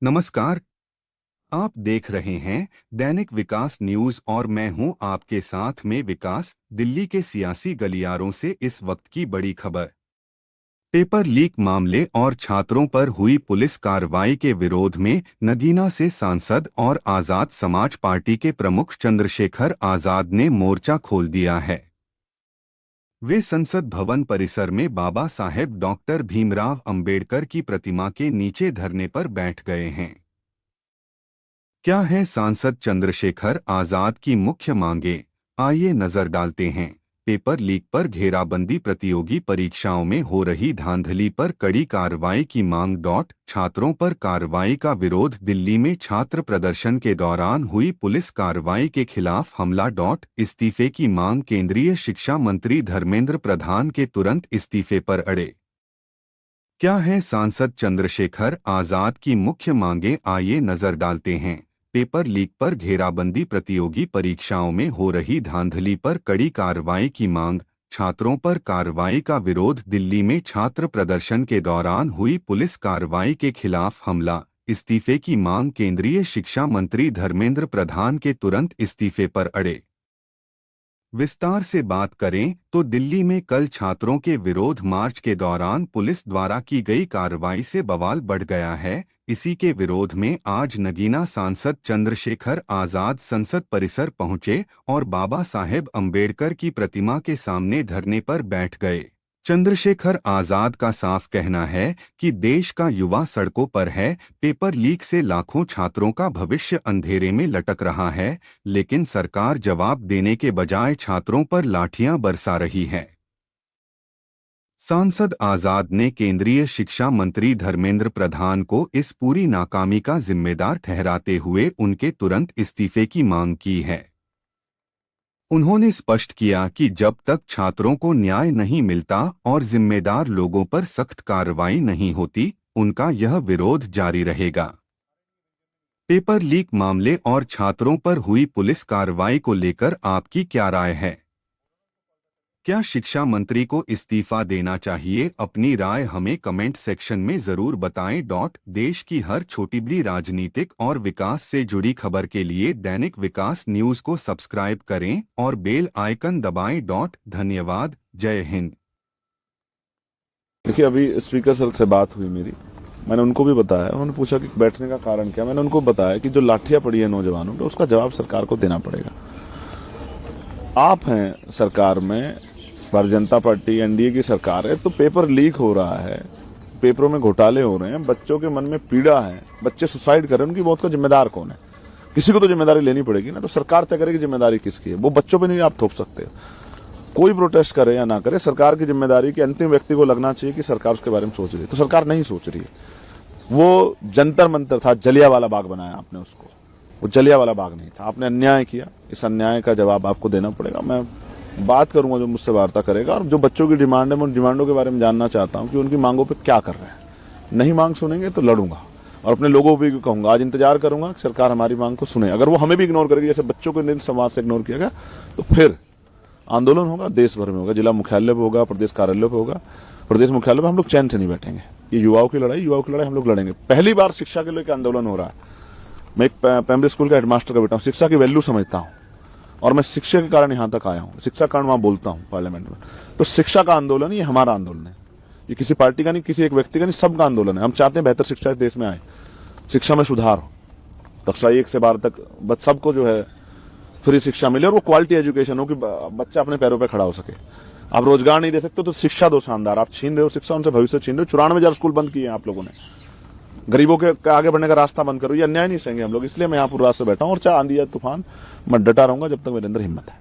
नमस्कार। आप देख रहे हैं दैनिक विकास न्यूज और मैं हूं आपके साथ में विकास। दिल्ली के सियासी गलियारों से इस वक्त की बड़ी खबर। पेपर लीक मामले और छात्रों पर हुई पुलिस कार्रवाई के विरोध में नगीना से सांसद और आजाद समाज पार्टी के प्रमुख चंद्रशेखर आजाद ने मोर्चा खोल दिया है। वे संसद भवन परिसर में बाबा साहेब डॉक्टर भीमराव अंबेडकर की प्रतिमा के नीचे धरने पर बैठ गए हैं। क्या है सांसद चंद्रशेखर आजाद की मुख्य मांगे, आइए नजर डालते हैं। पेपर लीक पर घेराबंदी, प्रतियोगी परीक्षाओं में हो रही धांधली पर कड़ी कार्रवाई की मांग। छात्रों पर कार्रवाई का विरोध, दिल्ली में छात्र प्रदर्शन के दौरान हुई पुलिस कार्रवाई के खिलाफ हमला। इस्तीफे की मांग, केंद्रीय शिक्षा मंत्री धर्मेंद्र प्रधान के तुरंत इस्तीफे पर अड़े। क्या है सांसद चंद्रशेखर आजाद की मुख्य मांगे, आइए नजर डालते हैं। पेपर लीक पर घेराबंदी, प्रतियोगी परीक्षाओं में हो रही धांधली पर कड़ी कार्रवाई की मांग। छात्रों पर कार्रवाई का विरोध, दिल्ली में छात्र प्रदर्शन के दौरान हुई पुलिस कार्रवाई के खिलाफ हमला। इस्तीफे की मांग, केंद्रीय शिक्षा मंत्री धर्मेंद्र प्रधान के तुरंत इस्तीफे पर अड़े। विस्तार से बात करें तो दिल्ली में कल छात्रों के विरोध मार्च के दौरान पुलिस द्वारा की गई कार्रवाई से बवाल बढ़ गया है। इसी के विरोध में आज नगीना सांसद चंद्रशेखर आजाद संसद परिसर पहुंचे और बाबा साहेब अंबेडकर की प्रतिमा के सामने धरने पर बैठ गए। चंद्रशेखर आजाद का साफ कहना है कि देश का युवा सड़कों पर है। पेपर लीक से लाखों छात्रों का भविष्य अंधेरे में लटक रहा है, लेकिन सरकार जवाब देने के बजाय छात्रों पर लाठियां बरसा रही है। सांसद आजाद ने केंद्रीय शिक्षा मंत्री धर्मेंद्र प्रधान को इस पूरी नाकामी का जिम्मेदार ठहराते हुए उनके तुरंत इस्तीफे की मांग की है। उन्होंने स्पष्ट किया कि जब तक छात्रों को न्याय नहीं मिलता और जिम्मेदार लोगों पर सख्त कार्रवाई नहीं होती, उनका यह विरोध जारी रहेगा। पेपर लीक मामले और छात्रों पर हुई पुलिस कार्रवाई को लेकर आपकी क्या राय है? क्या शिक्षा मंत्री को इस्तीफा देना चाहिए? अपनी राय हमें कमेंट सेक्शन में जरूर बताएं। देश की हर छोटी बड़ी राजनीतिक और विकास से जुड़ी खबर के लिए दैनिक विकास न्यूज को सब्सक्राइब करें और बेल आइकन दबाएं। धन्यवाद। जय हिंद। देखिए, अभी स्पीकर सर से बात हुई मेरी, मैंने उनको भी बताया। उन्होंने पूछा कि बैठने का कारण क्या। मैंने उनको बताया कि जो लाठियां पड़ी है नौजवानों पे, उसका जवाब सरकार को देना पड़ेगा। आप हैं सरकार में, भारतीय जनता पार्टी एनडीए की सरकार है, तो पेपर लीक हो रहा है, पेपरों में घोटाले हो रहे हैं, बच्चों के मन में पीड़ा है, बच्चे सुसाइड कर रहे हैं, उनकी मौत का जिम्मेदार कौन है? किसी को तो जिम्मेदारी लेनी पड़ेगी ना। तो सरकार तय करेगी जिम्मेदारी किसकी है। वो बच्चों पे नहीं आप थोप सकते। कोई प्रोटेस्ट करे या ना करे, सरकार की जिम्मेदारी कि अंतिम व्यक्ति को लगना चाहिए कि सरकार उसके बारे में सोच रही है। तो सरकार नहीं सोच रही है। वो जंतर मंतर था, जलियांवाला बाग बनाया आपने उसको, वो जलियांवाला बाग नहीं था। आपने अन्याय किया, इस अन्याय का जवाब आपको देना पड़ेगा। मैं बात करूंगा जो मुझसे वार्ता करेगा, और जो बच्चों की डिमांड है, मैं उन डिमांडों के बारे में जानना चाहता हूं कि उनकी मांगों पे क्या कर रहे हैं। नहीं मांग सुनेंगे तो लड़ूंगा और अपने लोगों को भी कहूंगा, आज इंतजार करूंगा कि सरकार हमारी मांग को सुने। अगर वो हमें भी इग्नोर करेगी, जैसे बच्चों को समाज से इग्नोर किया गया, तो फिर आंदोलन होगा, देश भर में होगा, जिला मुख्यालय पे होगा, प्रदेश कार्यालय पे होगा। प्रदेश मुख्यालय पे हम लोग चैन से नहीं बैठेंगे। ये युवाओं की लड़ाई हम लोग लड़ेंगे। पहली बार शिक्षा के लिए आंदोलन हो रहा है। मैं एक प्राइमरी स्कूल का हेडमास्टर का बेटा हूं, शिक्षा की वैल्यू समझता हूं और मैं शिक्षा के कारण यहां तक आया हूं। शिक्षा कारण वहां बोलता हूं पार्लियामेंट में। तो शिक्षा का आंदोलन ये हमारा आंदोलन है। ये किसी पार्टी का नहीं, किसी एक व्यक्ति का नहीं, सबका आंदोलन है। हम चाहते हैं बेहतर शिक्षा इस देश में आए, शिक्षा में सुधार हो, कक्षा 1 से 12 तक सबको जो है फ्री शिक्षा मिले और वो क्वालिटी एजुकेशन हो कि बच्चा अपने पैरों पे खड़ा हो सके। आप रोजगार नहीं दे सकते तो शिक्षा दो शानदार। आप छीन रहे हो शिक्षा, उनसे भविष्य छीन रहे हो। 94,000 स्कूल बंद किए हैं आप लोगों ने। गरीबों के आगे बढ़ने का रास्ता बंद करो। ये अन्याय नहीं सहेंगे हम लोग। इसलिए मैं यहाँ पूरी रात से बैठा हूँ और चाहे आंधी या तूफान, मैं डटा रहूंगा जब तक मेरे अंदर हिम्मत है।